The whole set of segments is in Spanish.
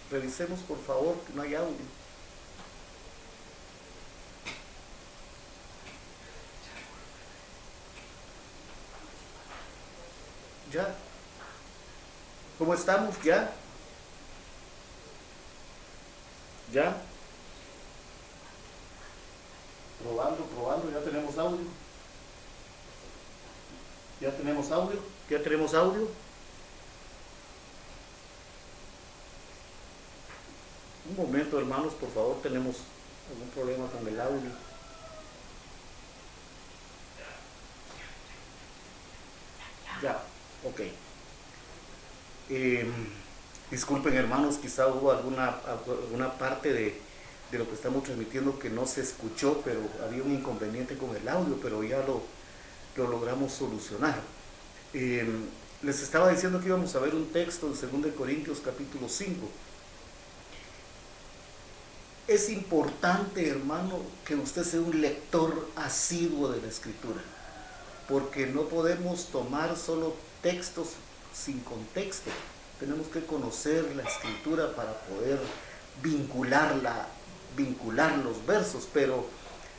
Revisemos por favor que no hay audio. Ya. ¿Cómo estamos? Ya. Ya. Probando, probando, ya tenemos audio. Ya tenemos audio. Ya tenemos audio. Un momento, hermanos, por favor, tenemos algún problema con el audio. Ya, ok. Disculpen, hermanos, quizá hubo alguna parte de lo que estamos transmitiendo que no se escuchó, pero había un inconveniente con el audio, pero ya lo logramos solucionar. Les estaba diciendo que íbamos a ver un texto de 2 Corintios capítulo 5. Es importante, hermano, que usted sea un lector asiduo de la Escritura, porque no podemos tomar solo textos sin contexto. Tenemos que conocer la Escritura para poder vincular los versos, pero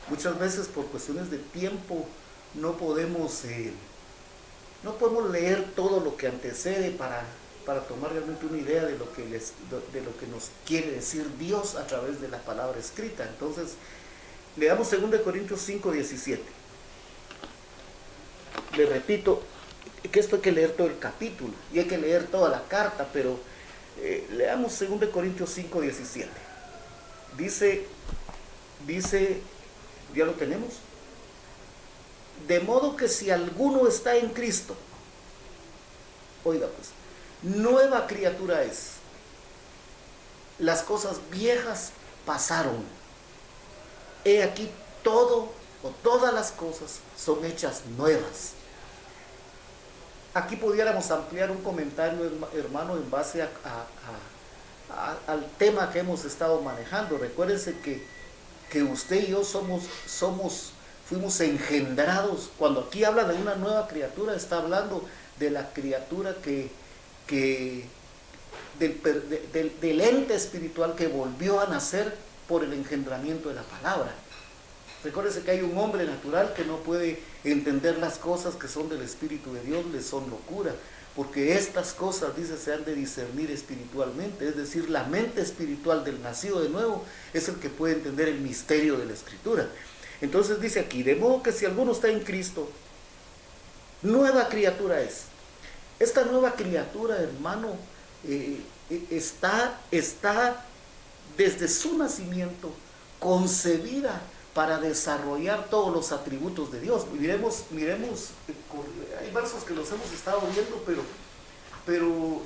muchas veces por cuestiones de tiempo no podemos leer todo lo que antecede para tomar realmente una idea de lo que nos quiere decir Dios a través de la palabra escrita. Entonces, leamos 2 Corintios 5:17. Le repito que esto hay que leer todo el capítulo y hay que leer toda la carta, pero leamos 2 Corintios 5:17. Dice, ¿ya lo tenemos? De modo que si alguno está en Cristo, oiga pues, nueva criatura es. Las cosas viejas pasaron. He aquí todo o todas las cosas son hechas nuevas. Aquí pudiéramos ampliar un comentario, hermano, en base al tema que hemos estado manejando. Recuérdense que usted y yo fuimos engendrados. Cuando aquí habla de una nueva criatura, está hablando de la criatura del ente espiritual que volvió a nacer por el engendramiento de la palabra. Recuérdese que hay un hombre natural que no puede entender las cosas que son del Espíritu de Dios, le son locura, porque estas cosas, dice, se han de discernir espiritualmente, es decir, la mente espiritual del nacido de nuevo es el que puede entender el misterio de la Escritura. Entonces dice aquí, de modo que si alguno está en Cristo, nueva criatura es. Esta nueva criatura, hermano, está desde su nacimiento concebida para desarrollar todos los atributos de Dios. Miremos, hay versos que los hemos estado viendo, pero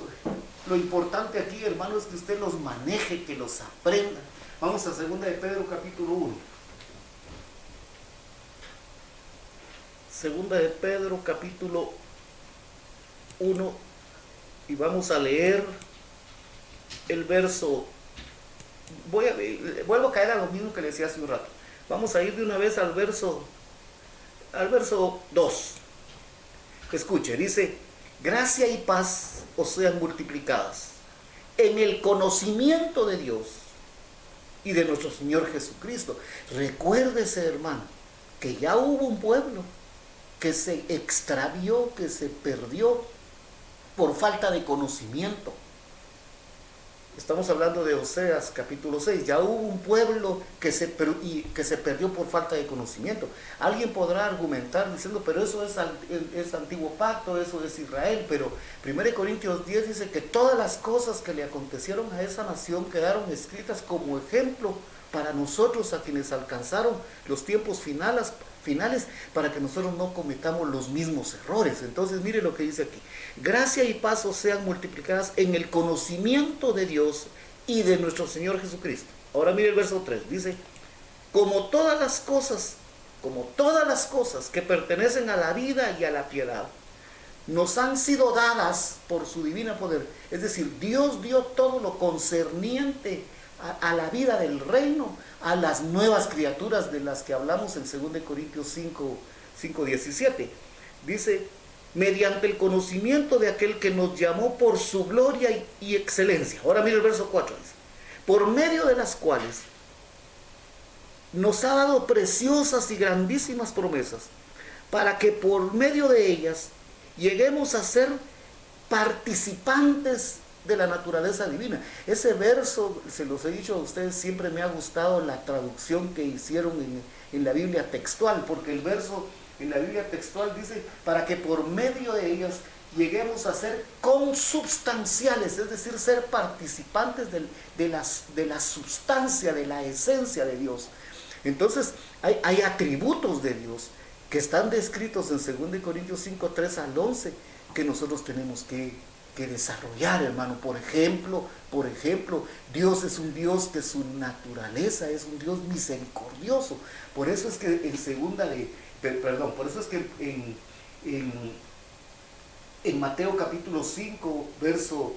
lo importante aquí, hermano, es que usted los maneje, que los aprenda. Vamos a 2 de Pedro capítulo 1. 2 de Pedro capítulo 1, y vamos a leer el verso. Vuelvo a caer a lo mismo que le decía hace un rato. Vamos a ir de una vez al verso 2. Escuche, dice: gracia y paz os sean multiplicadas en el conocimiento de Dios y de nuestro Señor Jesucristo. Recuérdese, hermano, que ya hubo un pueblo que se extravió, que se perdió por falta de conocimiento. Estamos hablando de Oseas capítulo 6. Ya hubo un pueblo que se perdió por falta de conocimiento. Alguien podrá argumentar diciendo, pero eso es antiguo pacto, eso es Israel. Pero 1 Corintios 10 dice que todas las cosas que le acontecieron a esa nación quedaron escritas como ejemplo para nosotros, a quienes alcanzaron los tiempos finales, para que nosotros no cometamos los mismos errores. Entonces mire lo que dice aquí: gracia y paz os sean multiplicadas en el conocimiento de Dios y de nuestro Señor Jesucristo. Ahora mire el verso 3, dice: como todas las cosas que pertenecen a la vida y a la piedad nos han sido dadas por su divino poder. Es decir, Dios dio todo lo concerniente a la vida del reino, a las nuevas criaturas de las que hablamos en 2 Corintios 5:17. Dice: mediante el conocimiento de aquel que nos llamó por su gloria y excelencia. Ahora mire el verso 4, dice, por medio de las cuales nos ha dado preciosas y grandísimas promesas, para que por medio de ellas lleguemos a ser participantes de la naturaleza divina. Ese verso, se los he dicho a ustedes, siempre me ha gustado la traducción que hicieron en la Biblia textual, porque el verso en la Biblia textual dice, para que por medio de ellas lleguemos a ser consubstanciales, es decir, ser participantes de la sustancia, de la esencia de Dios. Entonces, hay atributos de Dios que están descritos en 2 Corintios 5, 3 al 11, que nosotros tenemos que desarrollar, hermano. Por ejemplo, Dios es un Dios que su naturaleza es un Dios misericordioso. Por eso es que por eso es que en Mateo capítulo 5, verso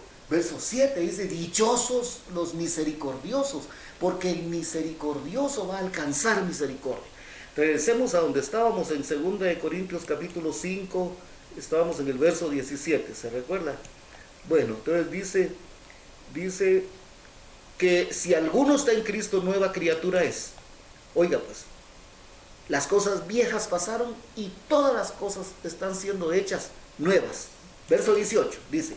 7 dice, dichosos los misericordiosos, porque el misericordioso va a alcanzar misericordia. Regresemos a donde estábamos en 2 Corintios capítulo 5, estábamos en el verso 17, ¿se recuerda? Bueno, entonces dice que si alguno está en Cristo, nueva criatura es. Oiga pues, las cosas viejas pasaron y todas las cosas están siendo hechas nuevas. Verso 18 dice,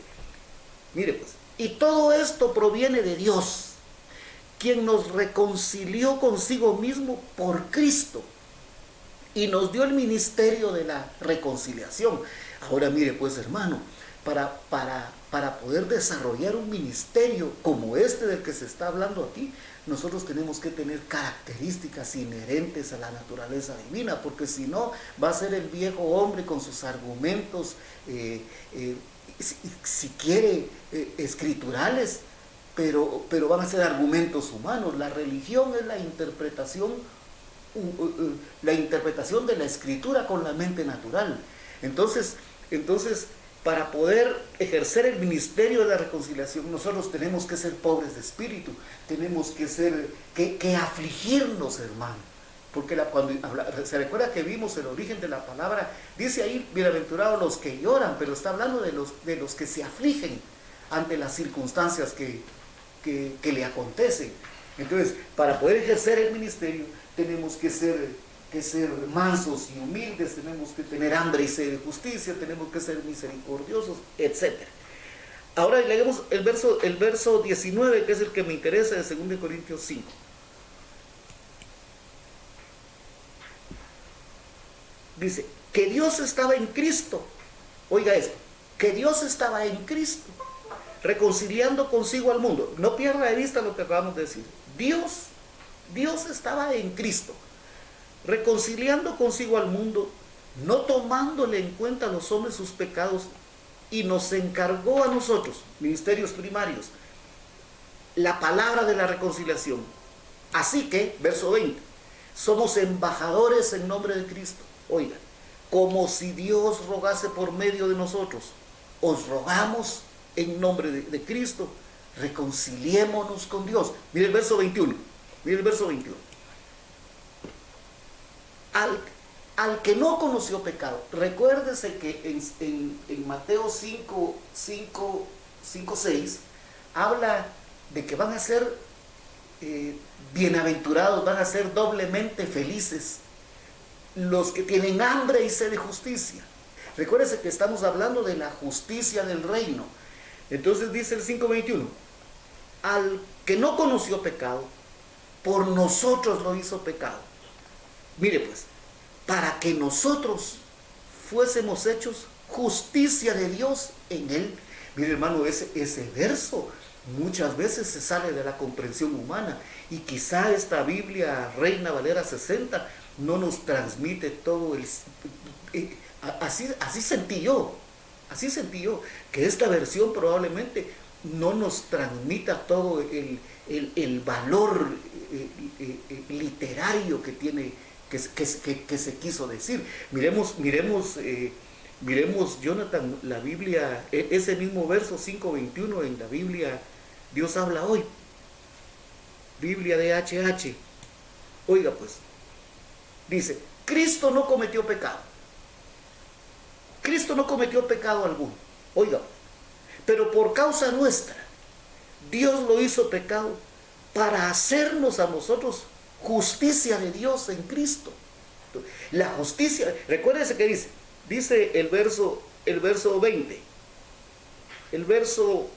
mire pues, y todo esto proviene de Dios, quien nos reconcilió consigo mismo por Cristo y nos dio el ministerio de la reconciliación. Ahora mire pues, hermano, para poder desarrollar un ministerio como este del que se está hablando aquí, nosotros tenemos que tener características inherentes a la naturaleza divina, porque si no, va a ser el viejo hombre con sus argumentos, si quiere, escriturales, pero van a ser argumentos humanos. La religión es la interpretación de la escritura con la mente natural. Entonces, para poder ejercer el ministerio de la reconciliación, nosotros tenemos que ser pobres de espíritu, tenemos que afligirnos, hermano. Porque se recuerda que vimos el origen de la palabra, dice ahí, bienaventurados los que lloran, pero está hablando de los que se afligen ante las circunstancias que le acontecen. Entonces, para poder ejercer el ministerio, tenemos que ser mansos y humildes, tenemos que tener hambre y sed de justicia, tenemos que ser misericordiosos, etc. Ahora leemos el verso 19, que es el que me interesa, de 2 Corintios 5. Dice, que Dios estaba en Cristo. Oiga esto, que Dios estaba en Cristo, reconciliando consigo al mundo. No pierda de vista lo que acabamos de decir. Dios estaba en Cristo, reconciliando consigo al mundo, no tomándole en cuenta a los hombres sus pecados, y nos encargó a nosotros, ministerios primarios, la palabra de la reconciliación. Así que, verso 20, somos embajadores en nombre de Cristo. Oiga, como si Dios rogase por medio de nosotros, os rogamos en nombre de Cristo, reconciliémonos con Dios. Mire el verso 21. Al que no conoció pecado, recuérdese que en Mateo 5, 6 habla de que van a ser bienaventurados, van a ser doblemente felices los que tienen hambre y sed de justicia. Recuérdese que estamos hablando de la justicia del reino. Entonces dice el 5:21, al que no conoció pecado, por nosotros lo hizo pecado. Mire pues, para que nosotros fuésemos hechos justicia de Dios en él. Mire, hermano, ese verso muchas veces se sale de la comprensión humana, y quizá esta Biblia Reina Valera 60 no nos transmite todo así sentí yo, que esta versión probablemente no nos transmita todo el valor literario que tiene, que se quiso decir. Miremos, Jonathan, la Biblia, ese mismo verso 5:21 en la Biblia Dios habla hoy, Biblia de HH. Oiga pues, dice, Cristo no cometió pecado. Cristo no cometió pecado alguno, oiga, pero por causa nuestra, Dios lo hizo pecado para hacernos a nosotros justicia de Dios en Cristo. La justicia, recuérdense que dice el verso 20, el verso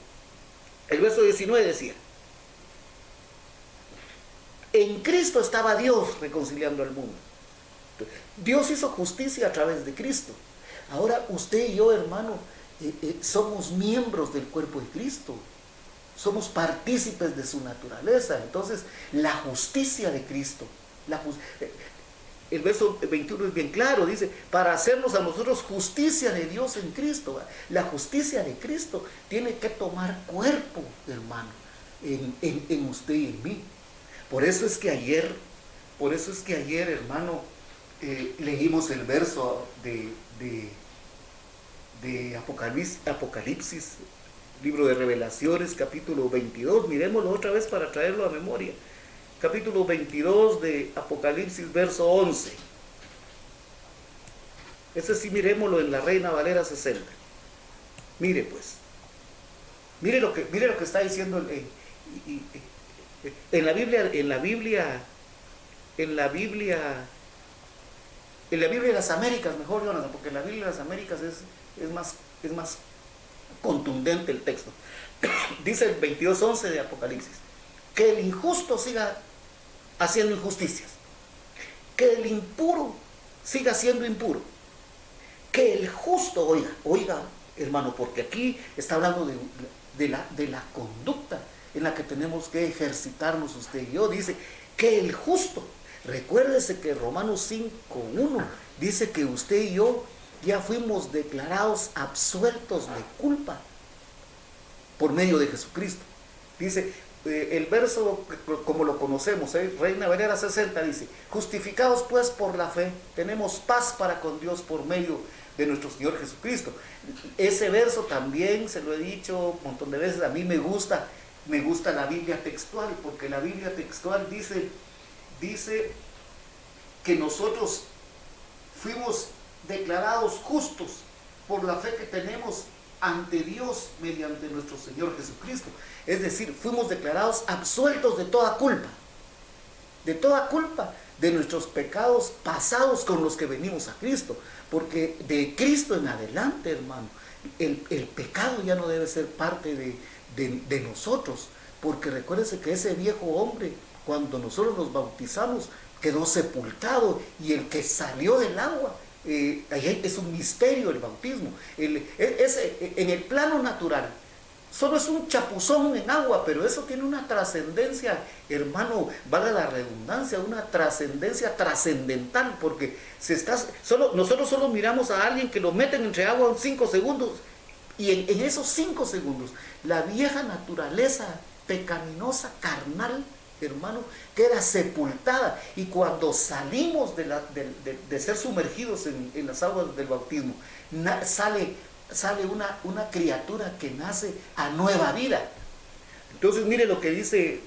19 decía, en Cristo estaba Dios reconciliando al mundo. Dios hizo justicia a través de Cristo. Ahora usted y yo, hermano, somos miembros del cuerpo de Cristo. Somos partícipes de su naturaleza. Entonces, la justicia de Cristo, el verso 21 es bien claro, dice, para hacernos a nosotros justicia de Dios en Cristo. La justicia de Cristo tiene que tomar cuerpo, hermano, en usted y en mí. Por eso es que ayer, hermano, leímos el verso de Apocalipsis, libro de Revelaciones, capítulo 22. Miremoslo otra vez para traerlo a memoria. Capítulo 22 de Apocalipsis, verso 11. Ese sí, miremoslo en la Reina Valera 60. Mire pues. Mire lo que está diciendo en la Biblia de las Américas, mejor, Jonathan, porque en la Biblia de las Américas es más contundente el texto. Dice el 22:11 de Apocalipsis, que el injusto siga haciendo injusticias, que el impuro siga siendo impuro, que el justo, oiga, hermano, porque aquí está hablando de la conducta en la que tenemos que ejercitarnos usted y yo. Dice que el justo, recuérdese que Romanos 5:1 dice que usted y yo ya fuimos declarados absueltos de culpa por medio de Jesucristo. Dice el verso como lo conocemos, Reina Valera 60 dice, justificados pues por la fe, tenemos paz para con Dios por medio de nuestro Señor Jesucristo. Ese verso también se lo he dicho un montón de veces, a mí me gusta la Biblia textual, porque la Biblia textual dice que nosotros fuimos declarados justos por la fe que tenemos ante Dios mediante nuestro Señor Jesucristo. Es decir, fuimos declarados absueltos de toda culpa de nuestros pecados pasados con los que venimos a Cristo, porque de Cristo en adelante, hermano, el pecado ya no debe ser parte de nosotros, porque recuérdense que ese viejo hombre, cuando nosotros nos bautizamos, quedó sepultado, y el que salió del agua, es un misterio el bautismo. En el plano natural solo es un chapuzón en agua, pero eso tiene una trascendencia, hermano, valga la redundancia, una trascendencia trascendental, porque nosotros solo miramos a alguien que lo meten entre agua en 5 segundos, y en esos 5 segundos la vieja naturaleza pecaminosa, carnal, hermano, queda sepultada, y cuando salimos de ser sumergidos en las aguas del bautismo, sale una criatura que nace a nueva vida. Entonces mire lo que dice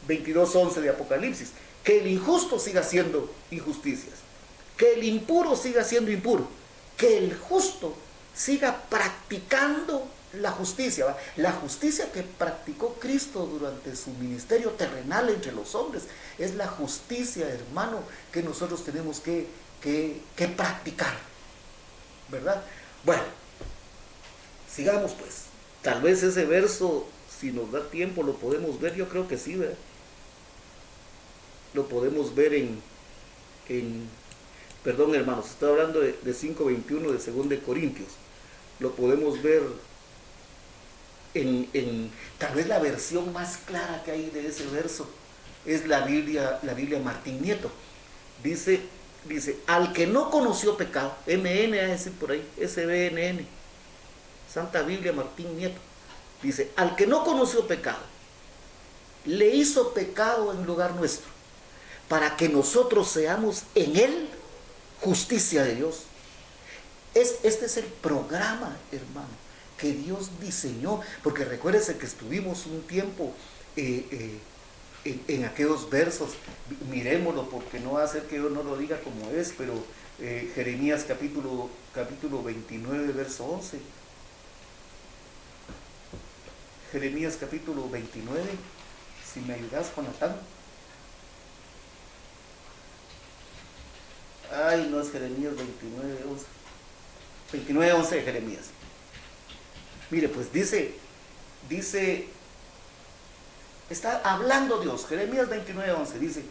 22:11 de Apocalipsis, que el injusto siga haciendo injusticias, que el impuro siga siendo impuro, que el justo siga practicando la justicia, ¿va? La justicia que practicó Cristo durante su ministerio terrenal entre los hombres es la justicia, hermano, que nosotros tenemos que practicar, ¿verdad? Bueno, sigamos pues. Tal vez ese verso, si nos da tiempo, lo podemos ver. Yo creo que sí, ¿verdad? Lo podemos ver perdón, hermanos, estoy hablando de 5:21 de 2 de Corintios. Lo podemos ver tal vez la versión más clara que hay de ese verso es la Biblia Martín Nieto. Dice, al que no conoció pecado, MN, a decir por ahí, SBNN, Santa Biblia Martín Nieto, dice, al que no conoció pecado, le hizo pecado en lugar nuestro, para que nosotros seamos en él justicia de Dios. Este es el programa, hermano, que Dios diseñó, porque recuérdense que estuvimos un tiempo en aquellos versos. Miremoslo, porque no va a ser que yo no lo diga como es, pero Jeremías capítulo 29, verso 11. Jeremías capítulo 29, si me ayudas, Jonathan. Ay, no es Jeremías 29, 11. 29, 11 de Jeremías. Mire, pues dice, está hablando Dios, Jeremías 29, 11, dice,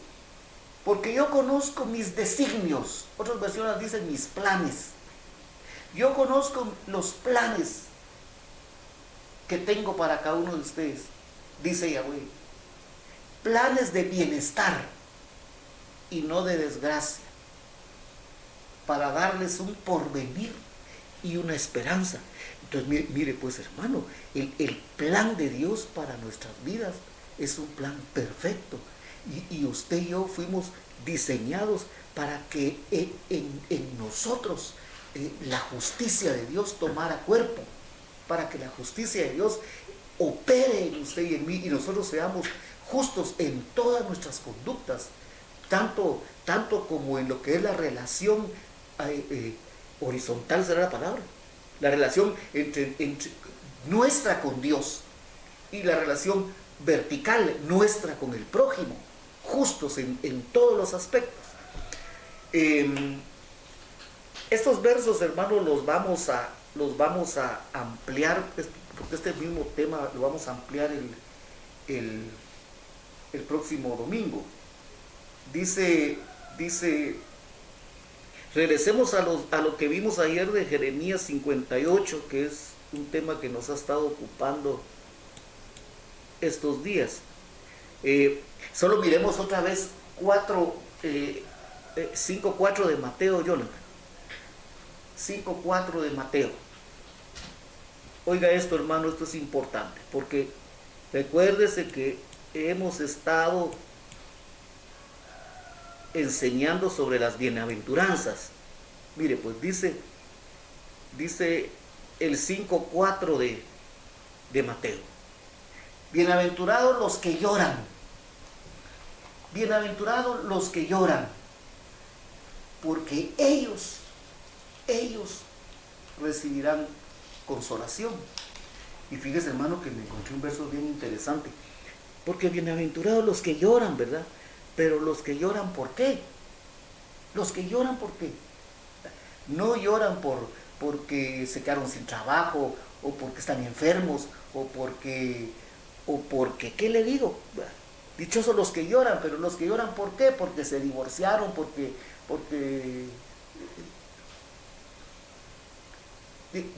porque yo conozco mis designios, otras versiones dicen mis planes. Yo conozco los planes que tengo para cada uno de ustedes, dice Yahweh. Planes de bienestar y no de desgracia, para darles un porvenir y una esperanza. Entonces, mire pues, hermano, el plan de Dios para nuestras vidas es un plan perfecto. Y usted y yo fuimos diseñados para que en nosotros la justicia de Dios tomara cuerpo, para que la justicia de Dios opere en usted y en mí, y nosotros seamos justos en todas nuestras conductas, tanto como en lo que es la relación horizontal, será la palabra, la relación entre nuestra con Dios, y la relación vertical nuestra con el prójimo, justos en todos los aspectos. Estos versos, hermanos, los vamos a ampliar, porque este mismo tema lo vamos a ampliar el próximo domingo. Dice, regresemos a lo que vimos ayer de Jeremías 58, que es un tema que nos ha estado ocupando estos días. Solo miremos otra vez 5:4 de Mateo, Jonathan. 5:4 de Mateo. Oiga esto, hermano, esto es importante, porque recuérdese que hemos estado enseñando sobre las bienaventuranzas. Mire, pues dice el 5:4 de Mateo. Bienaventurados los que lloran. Bienaventurados los que lloran, porque ellos recibirán consolación. Y fíjese, hermano, que me encontré un verso bien interesante. Porque bienaventurados los que lloran, ¿verdad? Pero los que lloran, ¿por qué? Los que lloran, ¿por qué? No lloran porque se quedaron sin trabajo, o porque están enfermos, o porque, ¿qué le digo? Dichosos los que lloran, pero los que lloran, ¿por qué? Porque se divorciaron, porque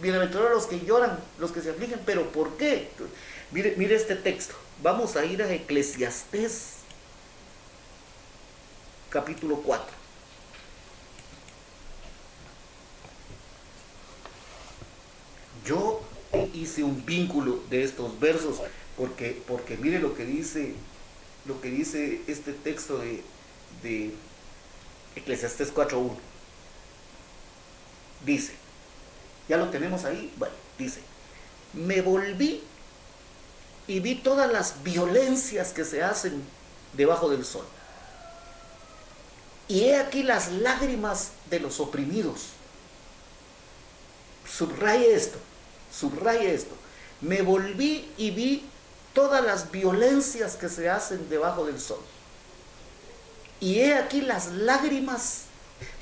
bienaventurados los que lloran, los que se afligen, pero ¿por qué? Mire este texto. Vamos a ir a Eclesiastés capítulo 4. Yo hice un vínculo de estos versos porque mire lo que dice este texto de Eclesiastés 4:1. Dice, ya lo tenemos ahí. Bueno, dice, me volví y vi todas las violencias que se hacen debajo del sol. Y he aquí las lágrimas de los oprimidos. Subraye esto. Me volví y vi todas las violencias que se hacen debajo del sol. Y he aquí las lágrimas.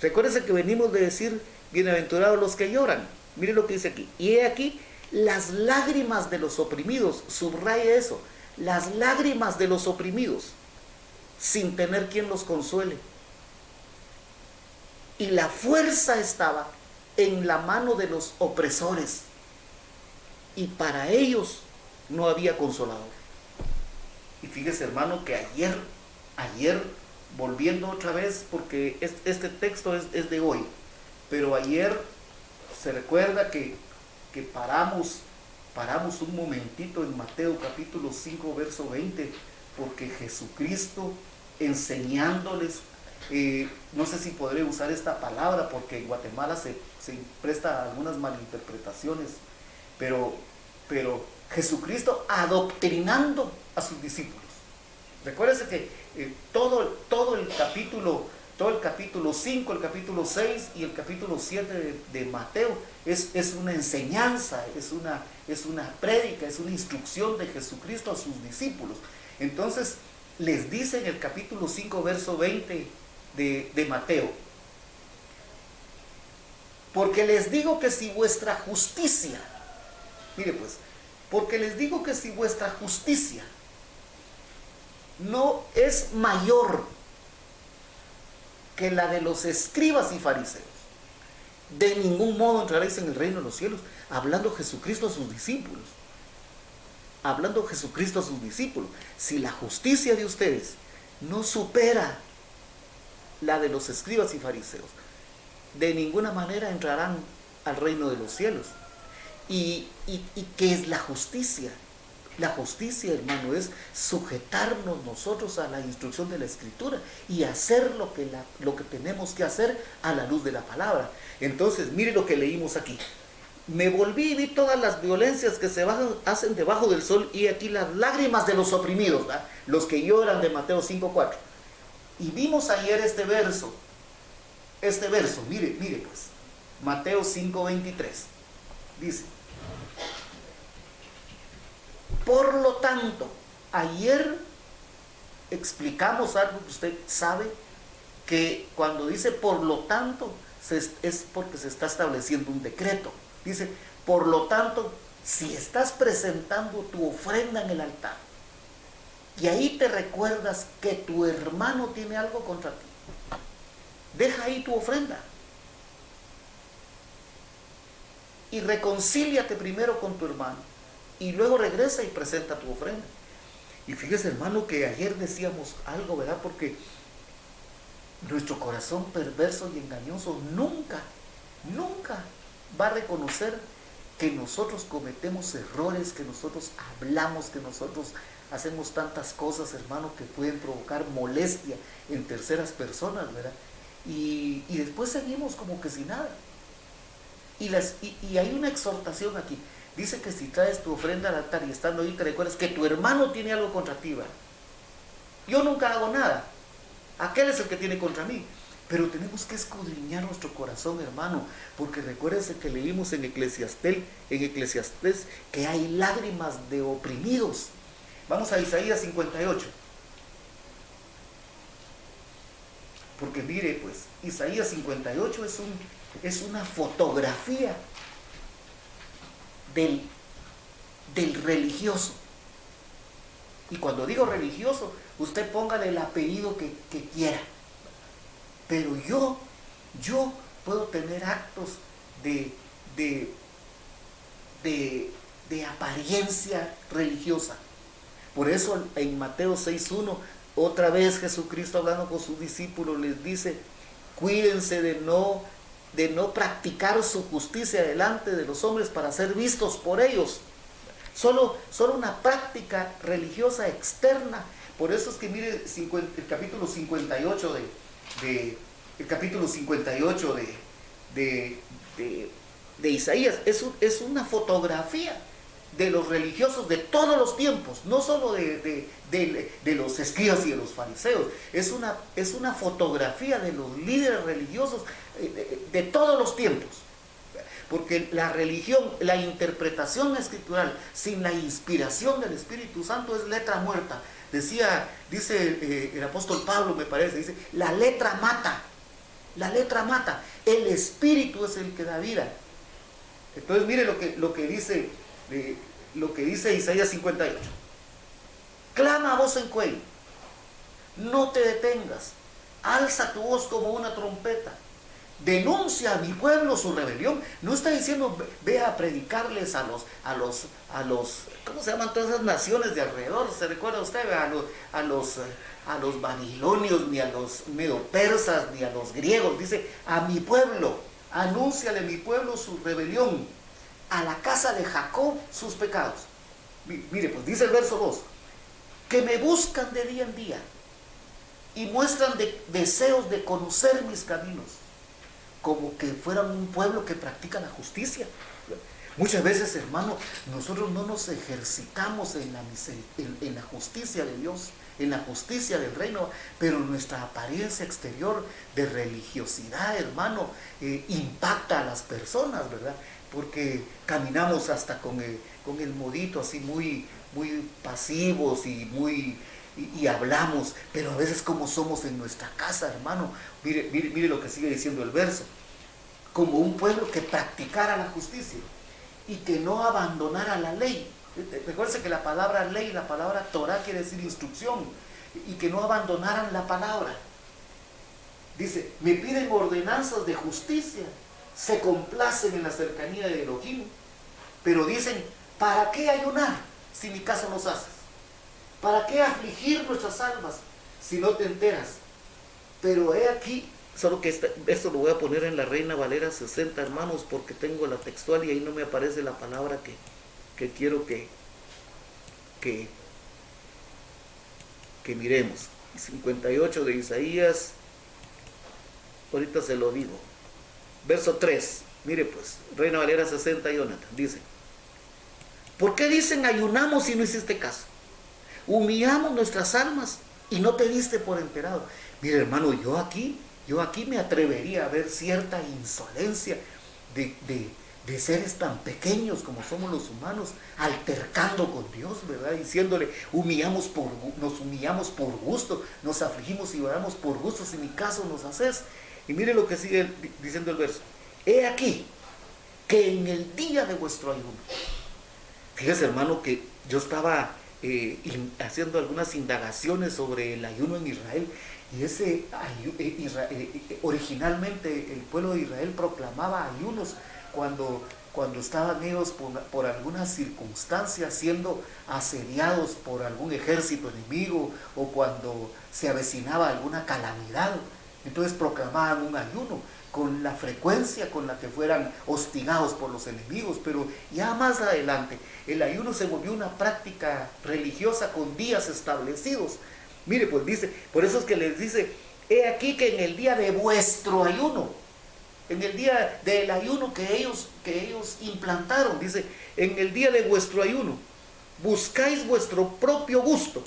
Recuérdense que venimos de decir, bienaventurados los que lloran. Mire lo que dice aquí. Y he aquí las lágrimas de los oprimidos. Subraye eso. Las lágrimas de los oprimidos, sin tener quien los consuele. Y la fuerza estaba en la mano de los opresores, y para ellos no había consolador. Y fíjese, hermano, que ayer volviendo otra vez, porque este texto es de hoy, pero ayer se recuerda que paramos un momentito en Mateo capítulo 5, verso 20, porque Jesucristo enseñándoles, no sé si podré usar esta palabra porque en Guatemala se presta a algunas malinterpretaciones, pero Jesucristo adoctrinando a sus discípulos. Recuérdense que todo el capítulo todo el capítulo 5, el capítulo 6 y el capítulo 7 de Mateo es una enseñanza, es una prédica, es una instrucción de Jesucristo a sus discípulos. Entonces les dice en el capítulo 5, verso 20 de Mateo: porque les digo que si vuestra justicia, mire pues, porque les digo que si vuestra justicia no es mayor que la de los escribas y fariseos, de ningún modo entraréis en el reino de los cielos. Hablando Jesucristo a sus discípulos. Hablando Jesucristo a sus discípulos. Si la justicia de ustedes no supera la de los escribas y fariseos, de ninguna manera entrarán al reino de los cielos. ¿Y qué es la justicia? La justicia, hermano, es sujetarnos nosotros a la instrucción de la Escritura y hacer lo que tenemos que hacer a la luz de la palabra. Entonces, mire lo que leímos aquí. Me volví y vi todas las violencias que se hacen debajo del sol, y aquí las lágrimas de los oprimidos, ¿verdad? Los que lloran, de Mateo 5:4. Y vimos ayer este verso, mire pues, Mateo 5:23, dice: por lo tanto, ayer explicamos algo que usted sabe, que cuando dice por lo tanto, es porque se está estableciendo un decreto. Dice, por lo tanto, si estás presentando tu ofrenda en el altar, y ahí te recuerdas que tu hermano tiene algo contra ti, deja ahí tu ofrenda y reconcíliate primero con tu hermano, y luego regresa y presenta tu ofrenda. Y fíjese, hermano, que ayer decíamos algo, ¿verdad? Porque nuestro corazón perverso y engañoso nunca va a reconocer que nosotros cometemos errores, que nosotros hablamos, que nosotros hacemos tantas cosas, hermano, que pueden provocar molestia en terceras personas, ¿verdad? Y después seguimos como que sin nada. Y hay una exhortación aquí. Dice que si traes tu ofrenda al altar y estando ahí te recuerdas que tu hermano tiene algo contra ti, ¿verdad? Yo nunca hago nada. Aquel es el que tiene contra mí. Pero tenemos que escudriñar nuestro corazón, hermano, porque recuérdense que leímos en Eclesiastés que hay lágrimas de oprimidos. Vamos a Isaías 58. Porque mire, pues, Isaías 58 es una fotografía del religioso. Y cuando digo religioso, usted póngale el apellido que quiera. Pero yo puedo tener actos de apariencia religiosa. Por eso en Mateo 6:1, otra vez Jesucristo hablando con sus discípulos les dice: cuídense de no practicar su justicia delante de los hombres para ser vistos por ellos. Solo una práctica religiosa externa. Por eso es que mire el capítulo 58 de Isaías es una fotografía de los religiosos de todos los tiempos, no solo de los escribas y de los fariseos. Es una fotografía de los líderes religiosos de todos los tiempos. Porque la religión, la interpretación escritural sin la inspiración del Espíritu Santo es letra muerta. Dice el apóstol Pablo, me parece, dice: la letra mata, el Espíritu es el que da vida. Entonces mire lo que dice Isaías 58. Clama a voz en cuello, no te detengas, alza tu voz como una trompeta, denuncia a mi pueblo su rebelión. No está diciendo ve a predicarles a los ¿cómo se llaman todas esas naciones de alrededor? ¿Se recuerda usted? A los babilonios, ni a los medopersas, ni a los griegos. Dice: a mi pueblo, anúnciale a mi pueblo su rebelión, a la casa de Jacob sus pecados. Mire, pues dice el verso 2: que me buscan de día en día y muestran deseos de conocer mis caminos, como que fueran un pueblo que practica la justicia. Muchas veces, hermano, nosotros no nos ejercitamos en la justicia de Dios. en la justicia del reino, pero nuestra apariencia exterior de religiosidad, hermano, impacta a las personas, ¿verdad? Porque caminamos hasta con el modito así muy, muy pasivos y hablamos, pero a veces como somos en nuestra casa, hermano, mire lo que sigue diciendo el verso, como un pueblo que practicara la justicia y que no abandonara la ley. Recuerden que la palabra ley, la palabra Torah quiere decir instrucción, y que no abandonaran la palabra. Dice, me piden ordenanzas de justicia, se complacen en la cercanía de Elohim, pero dicen, ¿para qué ayunar si mi caso nos haces? ¿Para qué afligir nuestras almas si no te enteras? Pero he aquí, solo que esto lo voy a poner en la Reina Valera 60, hermanos, porque tengo la textual y ahí no me aparece la palabra que quiero que miremos. 58 de Isaías, ahorita se lo digo. Verso 3, mire pues, Reina Valera 60, Jonathan, dice, ¿por qué dicen ayunamos si no hiciste caso? Humillamos nuestras almas y no te diste por enterado. Mire, hermano, yo aquí me atrevería a ver cierta insolencia de seres tan pequeños como somos los humanos, altercando con Dios, ¿verdad? Diciéndole, nos humillamos por gusto, nos afligimos y oramos por gusto, si mi caso nos haces. Y mire lo que sigue diciendo el verso. He aquí que en el día de vuestro ayuno, fíjese, hermano, que yo estaba haciendo algunas indagaciones sobre el ayuno en Israel, y originalmente el pueblo de Israel proclamaba ayunos cuando estaban ellos por alguna circunstancia siendo asediados por algún ejército enemigo, o cuando se avecinaba alguna calamidad. Entonces proclamaban un ayuno con la frecuencia con la que fueran hostigados por los enemigos. Pero ya más adelante el ayuno se volvió una práctica religiosa con días establecidos. Mire, pues dice, por eso es que les dice, he aquí que en el día de vuestro ayuno, en el día del ayuno que ellos implantaron, dice, en el día de vuestro ayuno, buscáis vuestro propio gusto,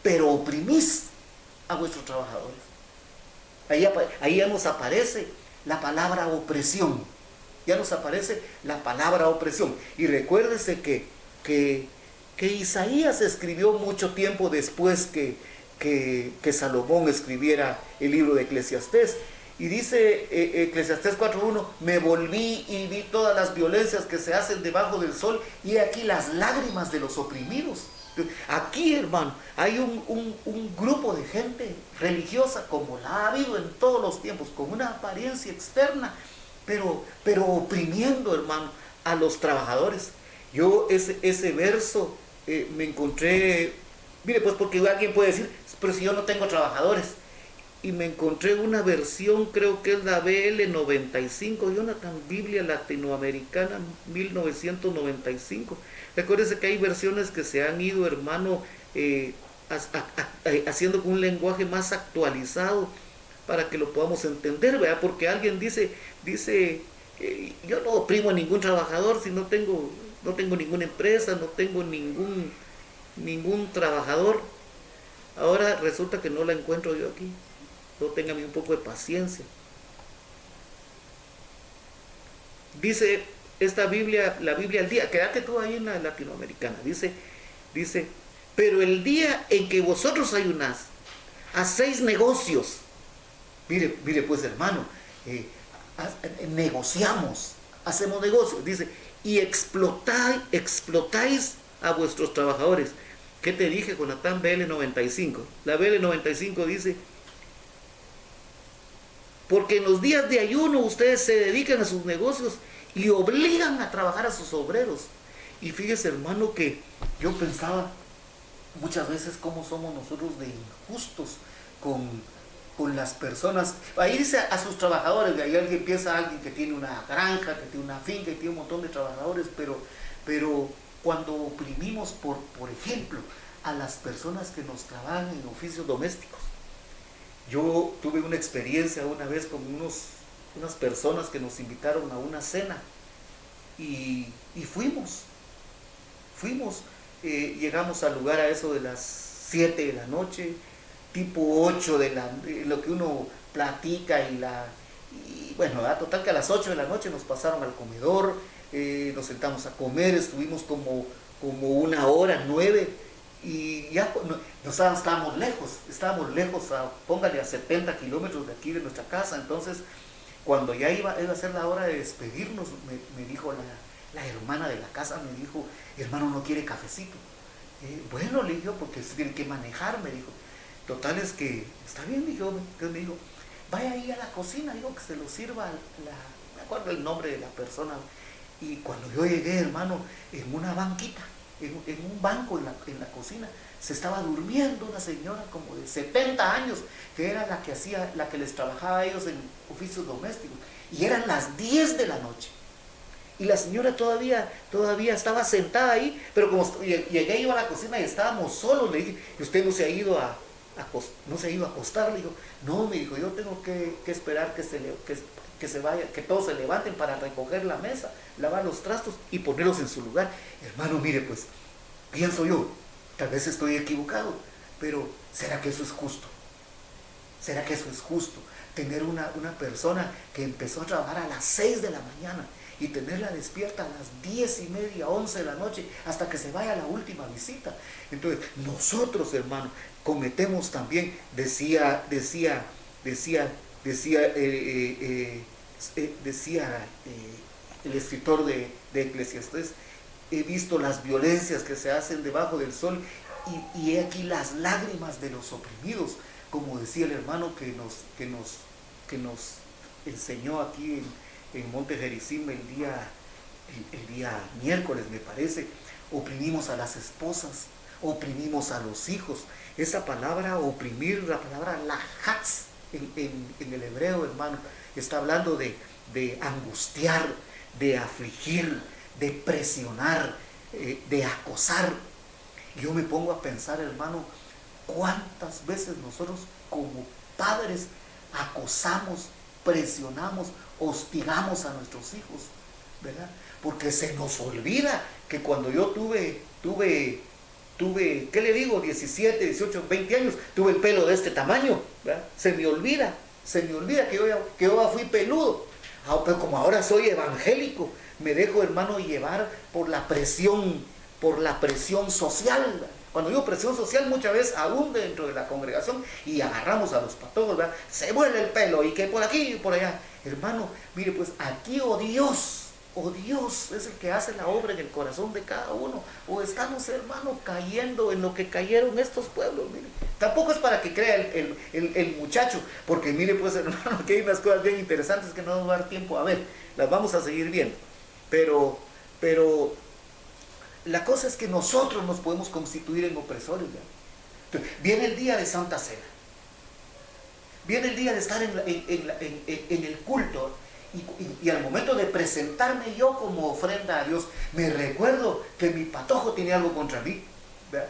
pero oprimís a vuestros trabajadores. Ahí ya nos aparece la palabra opresión. Ya nos aparece la palabra opresión. Y recuérdese que Isaías escribió mucho tiempo después que Salomón escribiera el libro de Eclesiastés. Y dice Eclesiastés 4.1, me volví y vi todas las violencias que se hacen debajo del sol, y aquí las lágrimas de los oprimidos. Aquí, hermano, hay un grupo de gente religiosa, como la ha habido en todos los tiempos, con una apariencia externa, pero oprimiendo, hermano, a los trabajadores. Yo ese verso me encontré, mire, pues porque alguien puede decir, pero si yo no tengo trabajadores, y me encontré una versión, creo que es la BL95, Jonathan, Biblia Latinoamericana 1995. Recuérdese que hay versiones que se han ido, hermano, haciendo con un lenguaje más actualizado para que lo podamos entender, ¿verdad? Porque alguien dice yo no oprimo a ningún trabajador si no tengo ninguna empresa, no tengo ningún trabajador. Ahora resulta que no la encuentro yo aquí. No, téngame un poco de paciencia. Dice esta Biblia, la Biblia al día, quédate tú ahí en la latinoamericana, dice, pero el día en que vosotros ayunás, hacéis negocios. Mire pues, hermano, negociamos, hacemos negocios, dice, y explotáis a vuestros trabajadores. ¿Qué te dije, Jonathan? BL95. La BL95 dice, porque en los días de ayuno ustedes se dedican a sus negocios y obligan a trabajar a sus obreros. Y fíjese, hermano, que yo pensaba muchas veces cómo somos nosotros de injustos con las personas. Ahí dice a sus trabajadores, de ahí alguien piensa, alguien que tiene una granja, que tiene una finca, que tiene un montón de trabajadores, pero cuando oprimimos, por ejemplo, a las personas que nos trabajan en oficios domésticos. Yo tuve una experiencia una vez con unas personas que nos invitaron a una cena y fuimos, llegamos al lugar a eso de las 7 de la noche, tipo 8 de lo que uno platica y bueno, total que a las 8 de la noche nos pasaron al comedor, nos sentamos a comer, estuvimos como una hora, 9, y ya no estábamos lejos, póngale a 70 kilómetros de aquí de nuestra casa. Entonces cuando ya iba a ser la hora de despedirnos, me dijo la hermana de la casa, me dijo, hermano, ¿no quiere cafecito? Bueno, le dije, porque se tiene que manejar, me dijo. Total es que, está bien, dijo, entonces me dijo, vaya ahí a la cocina, digo, que se lo sirva me acuerdo el nombre de la persona. Y cuando yo llegué, hermano, en una banquita, en un banco en la cocina, se estaba durmiendo una señora como de 70 años, que era la que les trabajaba a ellos en oficios domésticos, y eran las 10 de la noche. Y la señora todavía estaba sentada ahí, pero como llegué yo a la cocina y estábamos solos, le dije, ¿y usted no se ha ido a acostar? Le digo, no, me dijo, yo tengo que esperar que se vaya, que todos se levanten para recoger la mesa, lavar los trastos y ponerlos en su lugar. Hermano, mire, pues, pienso yo, tal vez estoy equivocado, pero ¿será que eso es justo? ¿Será que eso es justo? Tener una persona que empezó a trabajar a las 6 de la mañana y tenerla despierta a las 10:30, 11 de la noche, hasta que se vaya a la última visita. Entonces, nosotros, hermano, cometemos también, decía el escritor de Eclesiastés, he visto las violencias que se hacen debajo del sol y he aquí las lágrimas de los oprimidos, como decía el hermano que nos enseñó aquí en Monte Jericim el día miércoles, me parece. Oprimimos a las esposas, oprimimos a los hijos. Esa palabra oprimir, la palabra lahatz en el hebreo, hermano, está hablando de angustiar, de afligir, de presionar, de acosar. Yo me pongo a pensar, hermano, cuántas veces nosotros como padres acosamos, presionamos, hostigamos a nuestros hijos, ¿verdad? Porque se nos olvida que cuando yo tuve, ¿qué le digo? 17, 18, 20 años, tuve el pelo de este tamaño, ¿verdad? Se me olvida que yo fui peludo. Pero como ahora soy evangélico, me dejo, hermano, llevar por la presión social, ¿verdad? Cuando digo presión social, muchas veces aún dentro de la congregación, y agarramos a los patojos, ¿verdad? Se vuelve el pelo, y que por aquí y por allá. Hermano, mire, pues aquí, oh Dios es el que hace la obra en el corazón de cada uno. O estamos, hermano, cayendo en lo que cayeron estos pueblos, mire. Tampoco es para que crea el muchacho, porque mire, pues, hermano, que hay unas cosas bien interesantes que no nos va a dar tiempo a ver. Las vamos a seguir viendo. Pero la cosa es que nosotros nos podemos constituir en opresores, ¿ya? Entonces, viene el día de Santa Cena, viene el día de estar en el culto, y al momento de presentarme yo como ofrenda a Dios, me recuerdo que mi patojo tiene algo contra mí, ¿verdad?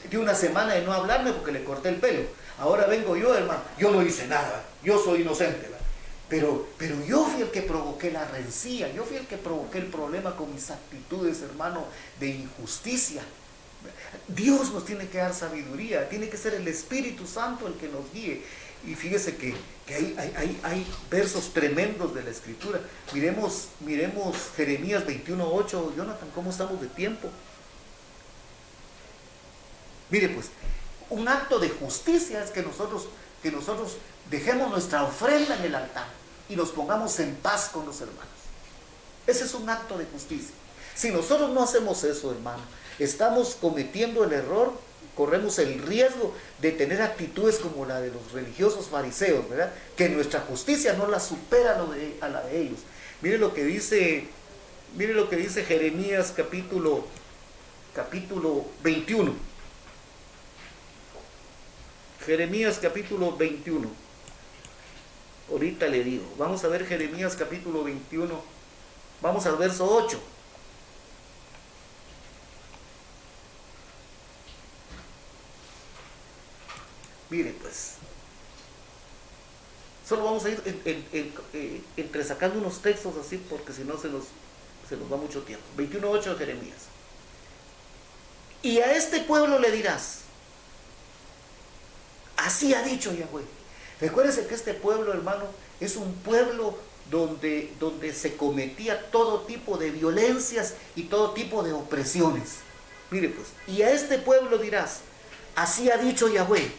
De una semana de no hablarme porque le corté el pelo. Ahora vengo yo, hermano, yo no hice nada, yo soy inocente, ¿verdad? Pero yo fui el que provoqué la rencilla, yo fui el que provoqué el problema con mis actitudes, hermano, de injusticia. Dios nos tiene que dar sabiduría, tiene que ser el Espíritu Santo el que nos guíe. Y fíjese que hay versos tremendos de la Escritura. Miremos Jeremías 21:8. Jonathan, ¿cómo estamos de tiempo? Mire, pues, un acto de justicia es que nosotros dejemos nuestra ofrenda en el altar y nos pongamos en paz con los hermanos. Ese es un acto de justicia. Si nosotros no hacemos eso, hermano, estamos cometiendo el error, corremos el riesgo de tener actitudes como la de los religiosos fariseos, ¿verdad? Que nuestra justicia no la supera a la de ellos. Mire lo que dice Jeremías capítulo 21. Jeremías capítulo 21. Ahorita le digo. Vamos a ver Jeremías capítulo 21. Vamos al verso 8. Mire, pues. Solo vamos a ir entresacando unos textos así, porque si no se nos va mucho tiempo. 21:8 de Jeremías. Y a este pueblo le dirás: Así ha dicho Yahweh. Recuérdense que este pueblo, hermano, es un pueblo donde se cometía todo tipo de violencias y todo tipo de opresiones. Mire pues, y a este pueblo dirás, así ha dicho Yahweh,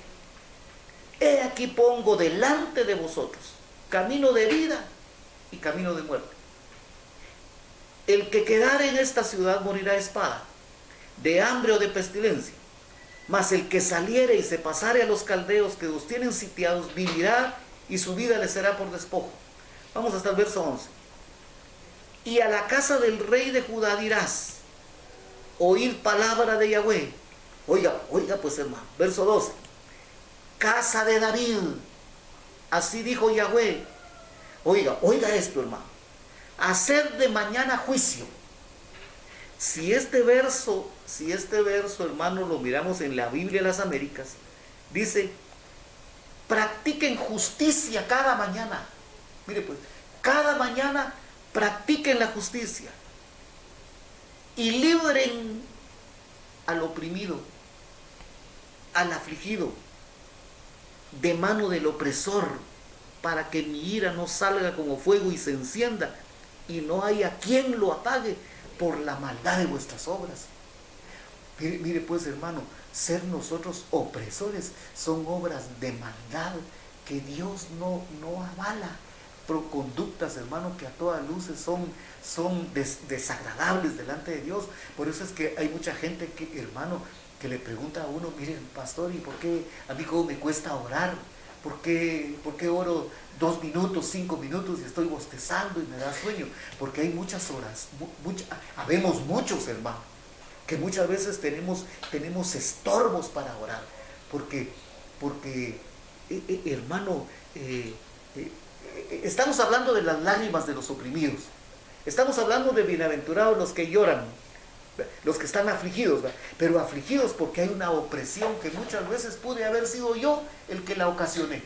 he aquí pongo delante de vosotros camino de vida y camino de muerte. El que quedare en esta ciudad morirá a espada, de hambre o de pestilencia. Mas el que saliere y se pasare a los caldeos que los tienen sitiados, vivirá y su vida le será por despojo. Vamos hasta el verso 11. Y a la casa del rey de Judá dirás, oíd palabra de Yahweh. Oiga pues hermano, verso 12. Casa de David, así dijo Yahweh. Oiga esto, hermano. Haced de mañana juicio. Si este verso, hermano, lo miramos en la Biblia de las Américas, dice, practiquen justicia cada mañana. Mire pues, cada mañana practiquen la justicia y libren al oprimido, al afligido, de mano del opresor, para que mi ira no salga como fuego y se encienda, y no haya quien lo apague por la maldad de vuestras obras. Mire pues hermano, ser nosotros opresores son obras de maldad que Dios no avala. Conductas, hermano, que a todas luces son desagradables delante de Dios. Por eso es que hay mucha gente que, hermano, que le pregunta a uno, miren pastor, ¿y por qué a mí cómo me cuesta orar? ¿Por qué oro 2 minutos, 5 minutos y estoy bostezando y me da sueño? Porque hay muchas horas, habemos muchos, hermano, que muchas veces tenemos estorbos para orar. Porque hermano, estamos hablando de las lágrimas de los oprimidos. Estamos hablando de bienaventurados los que lloran, los que están afligidos, ¿verdad? Pero afligidos porque hay una opresión que muchas veces pude haber sido yo el que la ocasioné.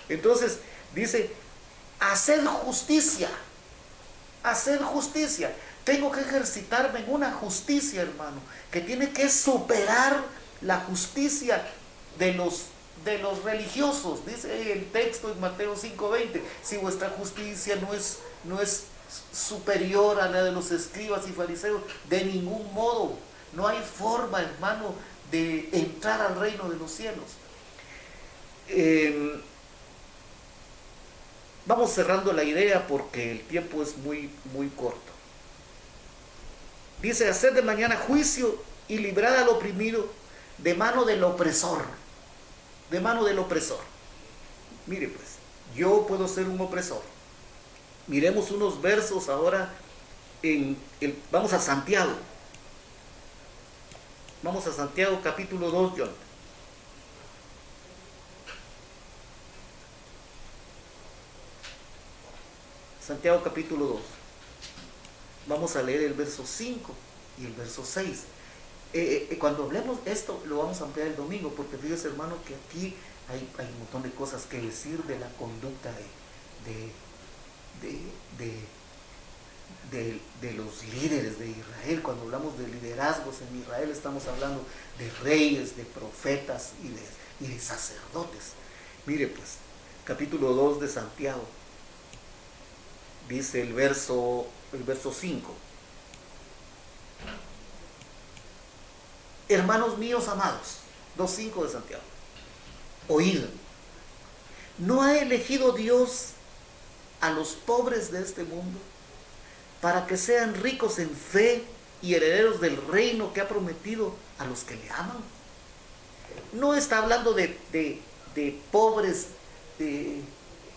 Entonces dice, haced justicia, haced justicia. Tengo que ejercitarme en una justicia, hermano, que tiene que superar la justicia de los religiosos. Dice el texto en Mateo 5:20, si vuestra justicia no es superior a la de los escribas y fariseos, de ningún modo, no hay forma, hermano, de entrar al reino de los cielos. Vamos cerrando la idea porque el tiempo es muy corto. Dice, haced de mañana juicio y librad al oprimido de mano del opresor. De mano del opresor. Mire pues, yo puedo ser un opresor. Miremos unos versos ahora. Vamos a Santiago. Vamos a Santiago capítulo 2, John. Santiago capítulo 2. Vamos a leer el verso 5 y el verso 6. Cuando hablemos esto, lo vamos a ampliar el domingo, porque fíjese, hermano, que aquí hay un montón de cosas que decir de la conducta de los líderes de Israel. Cuando hablamos de liderazgos en Israel, estamos hablando de reyes, de profetas y de sacerdotes. Mire pues, capítulo 2 de Santiago, dice el verso 5. Hermanos míos amados, 2:5 de Santiago, oíd, ¿no ha elegido Dios a los pobres de este mundo para que sean ricos en fe y herederos del reino que ha prometido a los que le aman? No está hablando de pobres en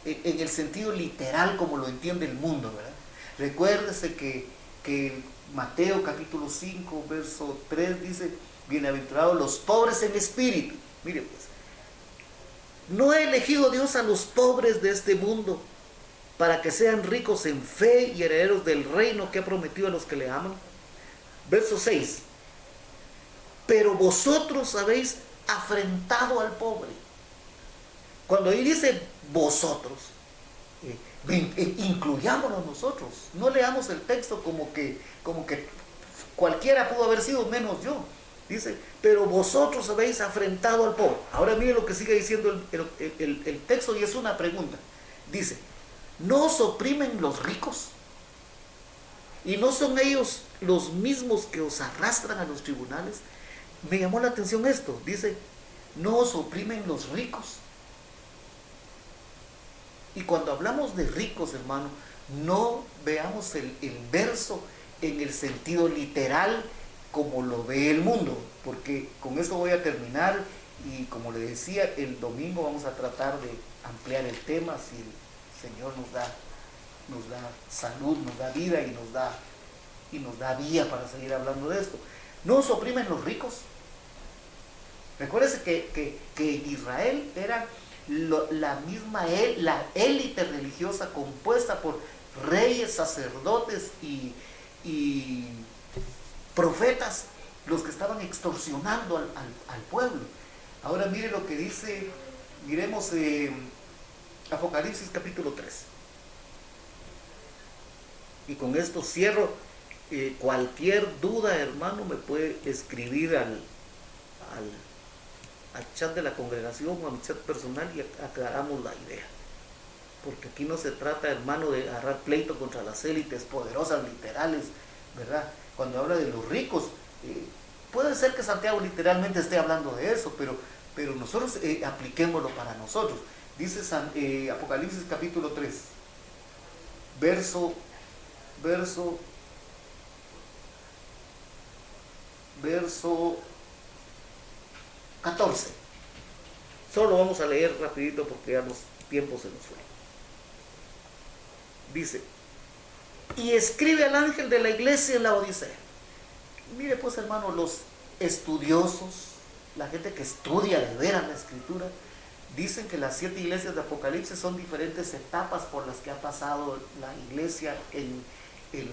el sentido literal como lo entiende el mundo, ¿verdad? Recuérdese que Mateo capítulo 5 verso 3 dice, bienaventurados los pobres en espíritu. Mire pues, ¿no ha elegido Dios a los pobres de este mundo para que sean ricos en fe y herederos del reino que ha prometido a los que le aman? Verso 6. Pero vosotros habéis afrentado al pobre. Cuando ahí dice vosotros, incluyámonos nosotros. No leamos el texto como que cualquiera pudo haber sido menos yo. Dice, pero vosotros habéis afrentado al pobre. Ahora mire lo que sigue diciendo el texto, y es una pregunta. Dice, ¿no os oprimen los ricos? ¿Y no son ellos los mismos que os arrastran a los tribunales? Me llamó la atención esto. Dice, ¿no os oprimen los ricos? Y cuando hablamos de ricos, hermano, no veamos el verso en el sentido literal como lo ve el mundo, porque con esto voy a terminar, y como le decía, el domingo vamos a tratar de ampliar el tema si el Señor nos da salud, nos da vida y nos da vía para seguir hablando de esto. No os oprimen los ricos. Recuérdese que en Israel era la misma la élite religiosa compuesta por reyes, sacerdotes y profetas, los que estaban extorsionando al pueblo. Ahora mire lo que dice, miremos Apocalipsis capítulo 3. Y con esto cierro. Cualquier duda, hermano, me puede escribir al chat de la congregación o a mi chat personal y aclaramos la idea. Porque aquí no se trata, hermano, de agarrar pleito contra las élites poderosas, literales, ¿verdad? Cuando habla de los ricos, puede ser que Santiago literalmente esté hablando de eso, pero nosotros apliquémoslo para nosotros. Dice Apocalipsis capítulo 3, verso 14. Solo vamos a leer rapidito porque ya los tiempos se nos fueron. Dice, y escribe al ángel de la iglesia en la Odisea. Mire pues, hermano, los estudiosos, la gente que estudia de veras la escritura, dicen que las 7 iglesias de Apocalipsis son diferentes etapas por las que ha pasado la iglesia en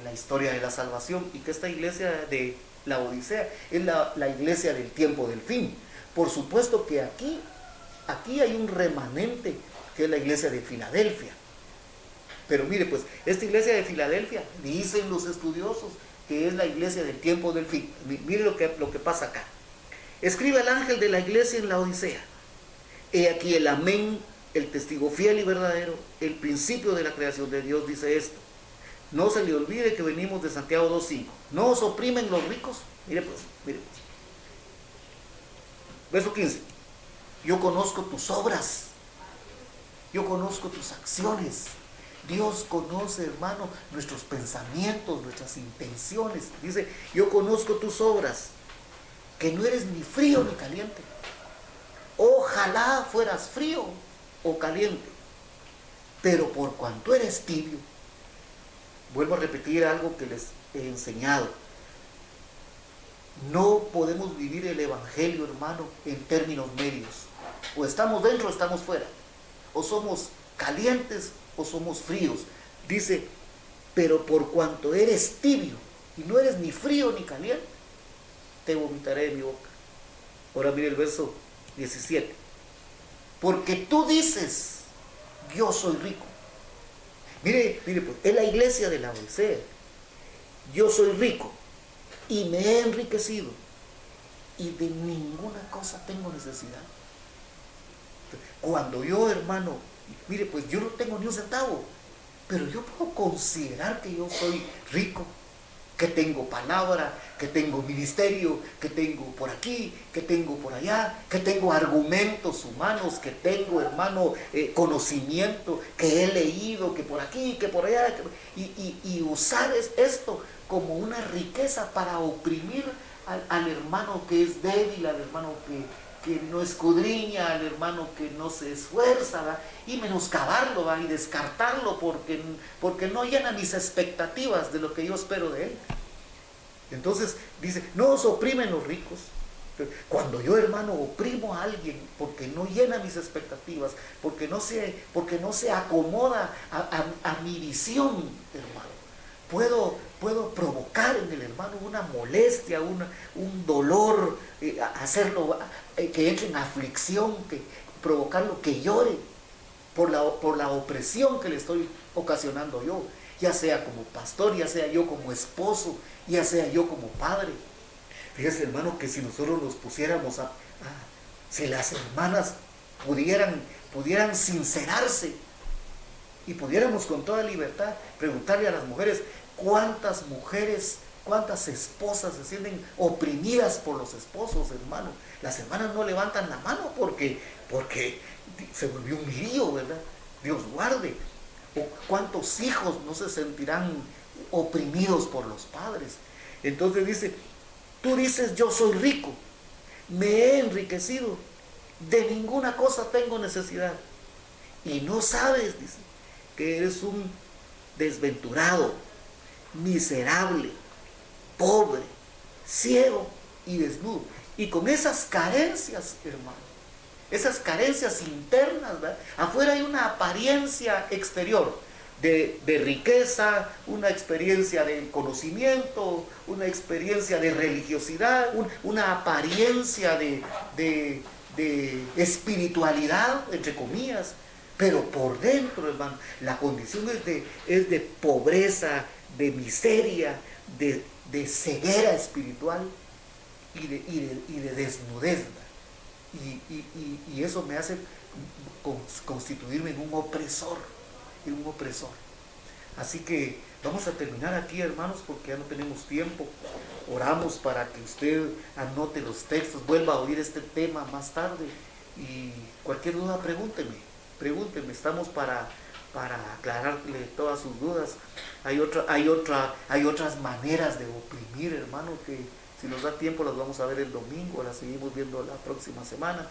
la historia de la salvación, y que esta iglesia de la Odisea es la iglesia del tiempo del fin. Por supuesto que aquí hay un remanente que es la iglesia de Filadelfia. Pero mire pues, esta iglesia de Filadelfia, dicen los estudiosos, que es la iglesia del tiempo del fin. Mire lo que pasa acá. Escribe al ángel de la iglesia en la Odisea. He aquí el amén, el testigo fiel y verdadero, el principio de la creación de Dios, dice esto. No se le olvide que venimos de Santiago 2:5. No os oprimen los ricos. Mire pues. Verso 15. Yo conozco tus obras. Yo conozco tus acciones. Dios conoce, hermano, nuestros pensamientos, nuestras intenciones. Dice, yo conozco tus obras, que no eres ni frío ni caliente. Ojalá fueras frío o caliente. Pero por cuanto eres tibio, vuelvo a repetir algo que les he enseñado. No podemos vivir el evangelio, hermano, en términos medios. O estamos dentro o estamos fuera. O somos calientes o somos fríos. Dice, pero por cuanto eres tibio y no eres ni frío ni caliente, te vomitaré de mi boca. Ahora mire el verso 17. Porque tú dices, yo soy rico. Mire, pues, es la iglesia de la Odisea. Yo soy rico y me he enriquecido y de ninguna cosa tengo necesidad. Cuando yo, hermano, mire, pues yo no tengo ni un centavo, pero yo puedo considerar que yo soy rico, que tengo palabra, que tengo ministerio, que tengo por aquí, que tengo por allá, que tengo argumentos humanos, que tengo, hermano, conocimiento, que he leído, que por aquí, que por allá, y usar esto como una riqueza para oprimir al hermano que es débil, al hermano que no escudriña, al hermano que no se esfuerza, ¿va? Y menoscabarlo, ¿va? Y descartarlo porque no llena mis expectativas de lo que yo espero de él. Entonces dice, no os oprimen los ricos. Cuando yo, hermano, oprimo a alguien porque no llena mis expectativas, porque no se acomoda a mi visión, hermano, puedo provocar en el hermano una molestia, un dolor, hacerlo que entre en aflicción, provocarlo que llore por la opresión que le estoy ocasionando yo, ya sea como pastor, ya sea yo como esposo, ya sea yo como padre. Fíjese, hermano, que si nosotros nos pusiéramos si las hermanas pudieran sincerarse y pudiéramos con toda libertad preguntarle a las mujeres, ¿cuántas mujeres, cuántas esposas se sienten oprimidas por los esposos, hermano? Las hermanas no levantan la mano porque se volvió un lío, ¿verdad? Dios guarde. O cuántos hijos no se sentirán oprimidos por los padres. Entonces dice, tú dices, yo soy rico, me he enriquecido, de ninguna cosa tengo necesidad. Y no sabes, dice, que eres un desventurado, miserable, pobre, ciego y desnudo. Y con esas carencias, hermano, esas carencias internas, ¿verdad? Afuera hay una apariencia exterior de riqueza, una experiencia de conocimiento, una experiencia de religiosidad, una apariencia de espiritualidad, entre comillas, pero por dentro, hermano, la condición es de pobreza, de miseria, de ceguera espiritual y de desnudez, ¿verdad? Y eso me hace constituirme en un opresor. Así que vamos a terminar aquí, hermanos, porque ya no tenemos tiempo. Oramos para que usted anote los textos, vuelva a oír este tema más tarde y cualquier duda pregúnteme, estamos para aclararle todas sus dudas. Hay otras maneras de oprimir, hermano, que si nos da tiempo las vamos a ver el domingo, las seguimos viendo la próxima semana.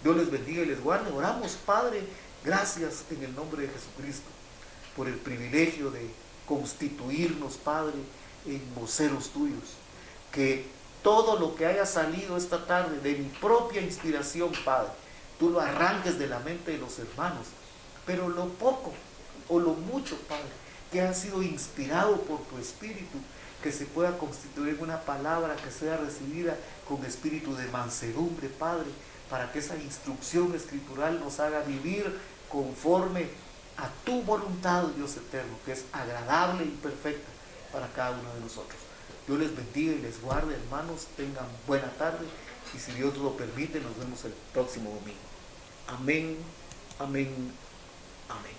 Dios les bendiga y les guarde. Oramos, Padre, gracias en el nombre de Jesucristo por el privilegio de constituirnos, Padre, en voceros tuyos. Que todo lo que haya salido esta tarde de mi propia inspiración, Padre, tú lo arranques de la mente de los hermanos. Pero lo poco o lo mucho, Padre, que ha sido inspirado por tu Espíritu, que se pueda constituir en una palabra que sea recibida con espíritu de mansedumbre, Padre, para que esa instrucción escritural nos haga vivir conforme a tu voluntad, Dios eterno, que es agradable y perfecta para cada uno de nosotros. Dios les bendiga y les guarde, hermanos, tengan buena tarde y si Dios lo permite, nos vemos el próximo domingo. Amén, amén, amén.